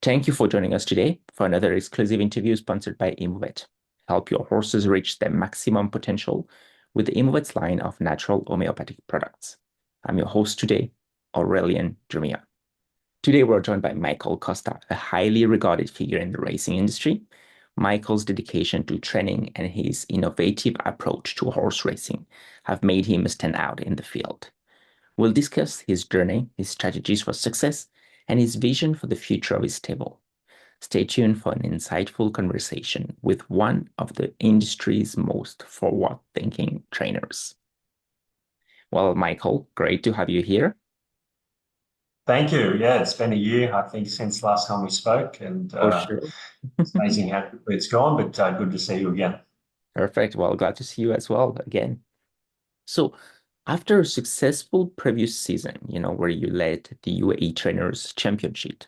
Thank you for joining us today for another exclusive interview sponsored by Immovet. Help your horses reach their maximum potential with the Immovet's line of natural homeopathic products. I'm your host today, Aurelian Jeremia. Today, we're joined by Michael Costa, a highly regarded figure in the racing industry. Michael's dedication to training and his innovative approach to horse racing have made him stand out in the field. We'll discuss his journey, his strategies for success, and his vision for the future of his stable. Stay tuned for an insightful conversation with one of the industry's most forward-thinking trainers. Well, Michael, great to have you here. Thank you. Yeah, it's been a year, I think, since last time we spoke, and For sure. it's amazing how quickly it's gone, but good to see you again. Perfect. Well, glad to see you as well again. So, after a successful previous season, where you led the UAE Trainers Championship,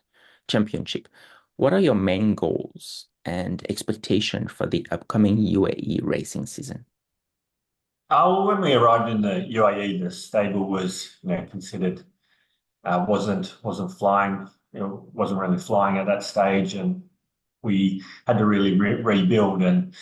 what are your main goals and expectation for the upcoming UAE racing season? When we arrived in the UAE, the stable was, considered wasn't flying, wasn't really flying at that stage, and we had to really rebuild. And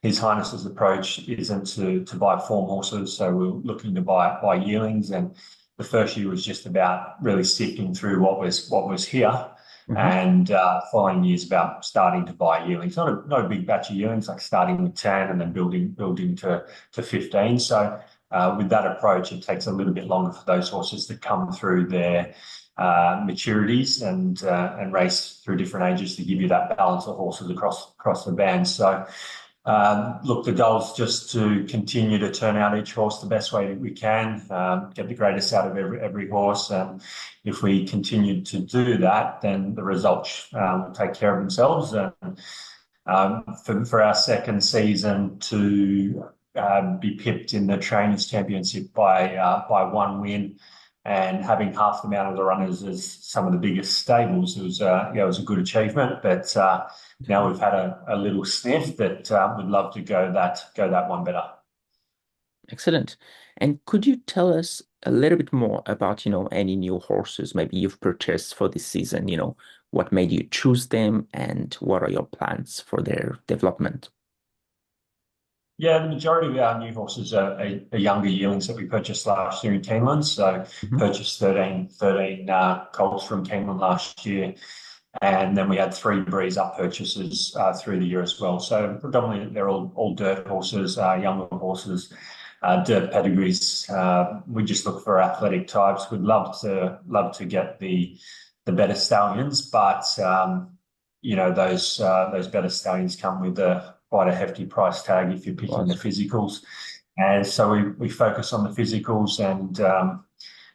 His Highness's approach isn't to buy form horses, so we're looking to buy yearlings. And the first year was just about really sifting through what was here, Mhm. and following years about starting to buy yearlings. Not a big batch of yearlings, like starting with 10 and then building to 15. So with that approach, it takes a little bit longer for those horses to come through their maturities and race through different ages to give you that balance of horses across the band. So look, the goal is just to continue to turn out each horse the best way that we can, get the greatest out of every horse. And if we continue to do that, then the results will take care of themselves. And for our second season to be pipped in the Trainers' Championship by one win and having half the amount of the runners as some of the biggest stables, it was a good achievement. But now we've had a little sniff that we'd love to go that one better. Excellent. And could you tell us a little bit more about, any new horses maybe you've purchased for this season? What made you choose them and what are your plans for their development? Yeah, the majority of our new horses are younger yearlings that we purchased last year in Keeneland. So Mhm. purchased 13 colts from Keeneland last year. And then we had three breeze up purchases through the year as well. So predominantly they're all dirt horses, younger horses, dirt pedigrees. We just look for athletic types. We'd love to get the better stallions, but those better stallions come with quite a hefty price tag if you're picking the Was physicals. And so we focus on the physicals,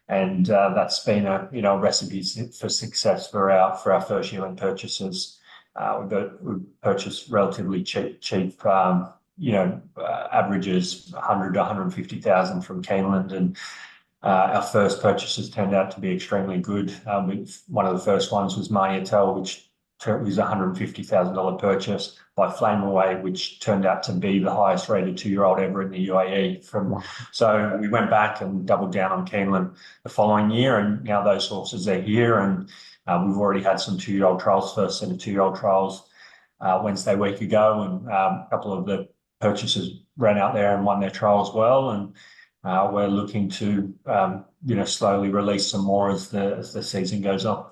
and that's been a recipe for success for our first yearling purchases. We've purchased relatively cheap, averages 100 to 150,000 from Keeneland, and our first purchases turned out to be extremely good. One of the first ones was Marniatel, which was a $150,000 purchase by Flame Away, which turned out to be the highest rated 2-year-old ever in the UAE. wow. So we went back and doubled down on Keeneland the following year, and now those horses are here, and we've already had some 2-year-old trials, first set of 2-year-old trials Wednesday week ago, and a couple of the purchases ran out there and won their trial as well. And we're looking to slowly release some more as the season goes on.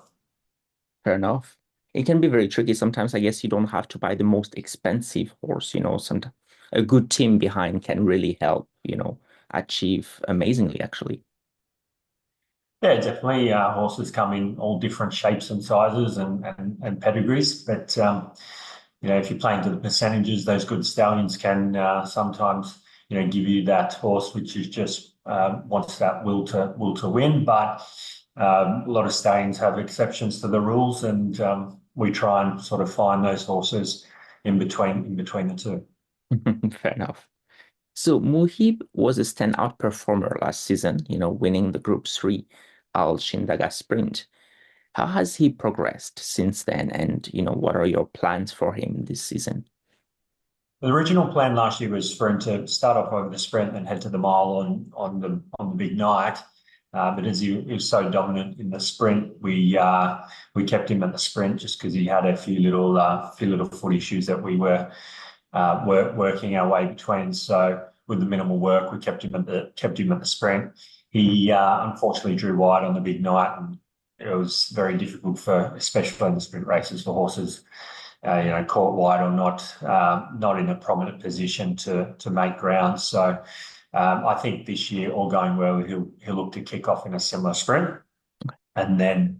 Fair enough. It can be very tricky. Sometimes I guess you don't have to buy the most expensive horse, sometimes a good team behind can really help, achieve amazingly, actually. Yeah, definitely. Horses come in all different shapes and sizes and pedigrees, but if you're playing to the percentages, those good stallions can sometimes give you that horse which is just wants that will to win. But a lot of stallions have exceptions to the rules, and we try and sort of find those horses in between the two. Fair enough. So Muhib was a standout performer last season, winning the Group 3 Al Shindaga Sprint. How has he progressed since then? And, what are your plans for him this season? The original plan last year was for him to start off over the sprint and head to the mile on the big night. But as he was so dominant in the sprint, we kept him at the sprint just because he had a few little foot issues that we were working our way between. So with the minimal work, we kept him at the sprint. He unfortunately drew wide on the big night, and it was very difficult for, especially in the sprint races, for horses, caught wide or not in a prominent position to make ground. So I think this year, all going well, he'll look to kick off in a similar sprint, and then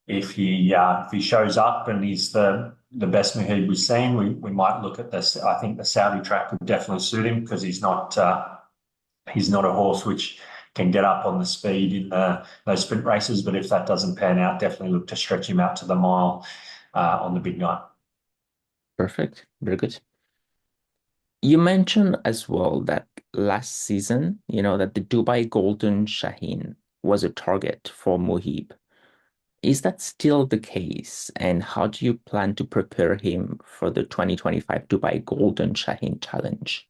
if he shows up and he's the best Mahid we've seen, we might look at this. I think the Saudi track would definitely suit him because he's not a horse which can get up on the speed in those sprint races. But if that doesn't pan out, definitely look to stretch him out to the mile on the big night. Perfect. Very good. You mentioned as well that last season, that the Dubai Golden Shaheen was a target for Mohib. Is that still the case? And how do you plan to prepare him for the 2025 Dubai Golden Shaheen Challenge?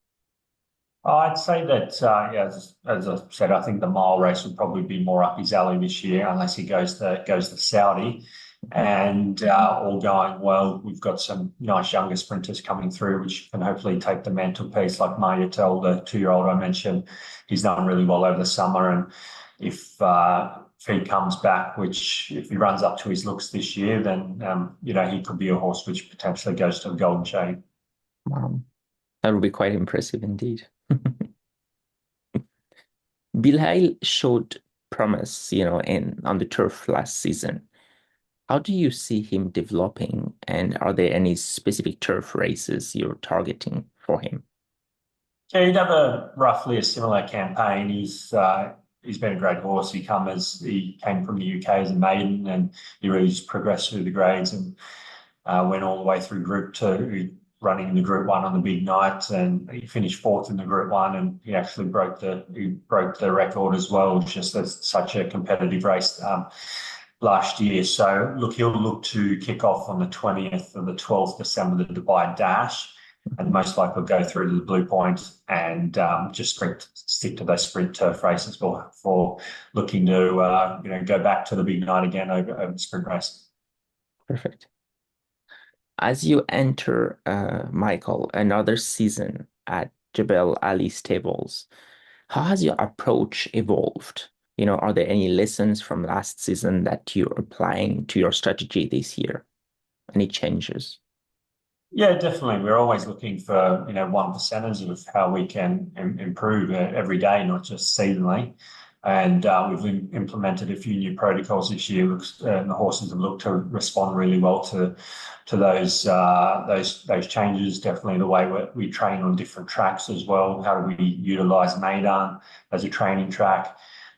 I'd say that, yeah, as I said, I think the mile race would probably be more up his alley this year, unless he goes to Saudi. And all going well, we've got some nice younger sprinters coming through, which can hopefully take the mantelpiece, like Mayatel, the 2-year-old I mentioned. He's done really well over the summer, and if he comes back, which if he runs up to his looks this year, then he could be a horse which potentially goes to the Golden Shade. Wow, that would be quite impressive indeed. Bilhail showed promise, in on the turf last season. How do you see him developing, and are there any specific turf races you're targeting for him? Yeah, he'd have roughly a similar campaign. He's been a great horse. He came from the UK as a maiden, and he really just progressed through the grades and went all the way through Group 2, running in the Group 1 on the big night, and he finished fourth in the Group 1, and he actually broke the record as well, just as such a competitive race last year. So look, he'll look to kick off on the 20th or the 12th December, the Dubai Dash, and most likely go through to the Blue Point and just stick to those sprint turf races for looking to go back to the big night again over the sprint race. Perfect. As you enter, Michael, another season at Jebel Ali Stables, how has your approach evolved? Are there any lessons from last season that you're applying to your strategy this year? Any changes? Yeah, definitely. We're always looking for, 1%ers of how we can improve every day, not just seasonally. And we've implemented a few new protocols this year, and the horses have looked to respond really well to those changes. Definitely the way we train on different tracks as well. How do we utilize Maidan as a training track?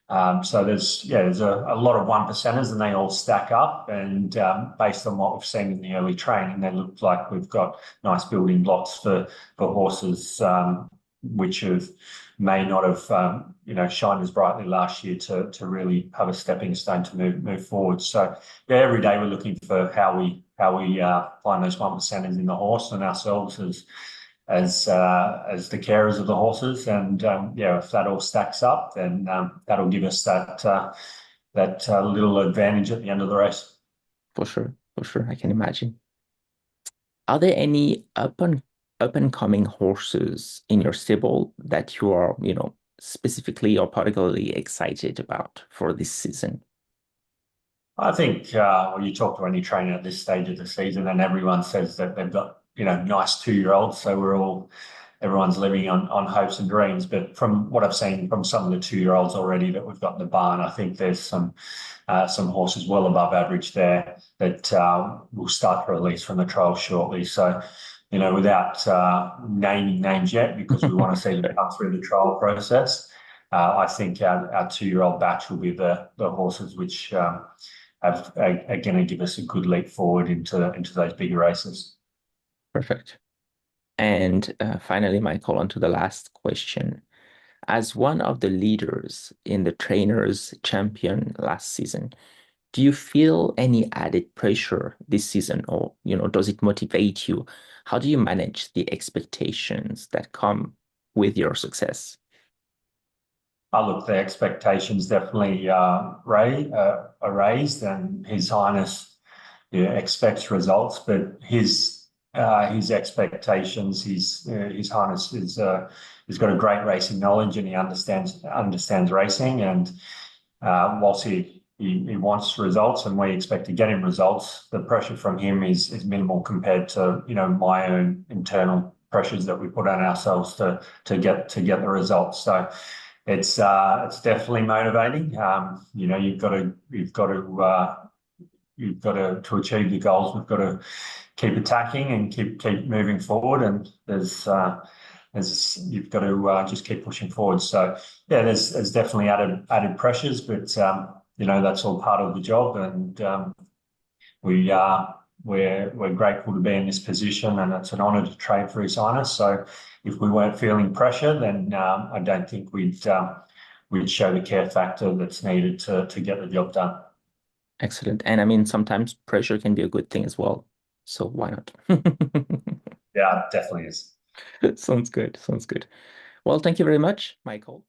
So there's a lot of 1%ers, and they all stack up. And based on what we've seen in the early training, they look like we've got nice building blocks for horses which may not have shined as brightly last year to really have a stepping stone to move forward. So yeah, every day we're looking for how we find those 1%ers in the horse and ourselves as the carers of the horses, and if that all stacks up, then that'll give us that little advantage at the end of the race. For sure, I can imagine. Are there any up and coming horses in your stable that you are, specifically or particularly excited about for this season? I think when you talk to any trainer at this stage of the season, and everyone says that they've got nice 2-year-olds, so everyone's living on hopes and dreams. But from what I've seen from some of the 2-year-olds already that we've got in the barn, I think there's some horses well above average there that will start to release from the trial shortly. So, without naming names yet, because we want to see them come through the trial process, I think our 2-year-old batch will be the horses which are going to give us a good leap forward into those bigger races. Perfect. And finally, Michael, on to the last question. As one of the leaders in the trainers champion last season, do you feel any added pressure this season, or, does it motivate you? How do you manage the expectations that come with your success? look, the expectations definitely are raised, and His Highness expects results. But his expectations, His Highness is he's got a great racing knowledge, and he understands racing. And whilst he wants results, and we expect to get him results, the pressure from him is minimal compared to my own internal pressures that we put on ourselves to get the results. So it's definitely motivating. You've got to achieve your goals. We've got to keep attacking and keep moving forward. And you've got to just keep pushing forward. So yeah, there's definitely added pressures, but that's all part of the job. And we're grateful to be in this position, and it's an honour to train for His Highness. So if we weren't feeling pressure, then I don't think we'd show the care factor that's needed to get the job done. Excellent. And I mean, sometimes pressure can be a good thing as well. So why not? Yeah, it definitely is. Sounds good. Sounds good. Well, thank you very much, Michael.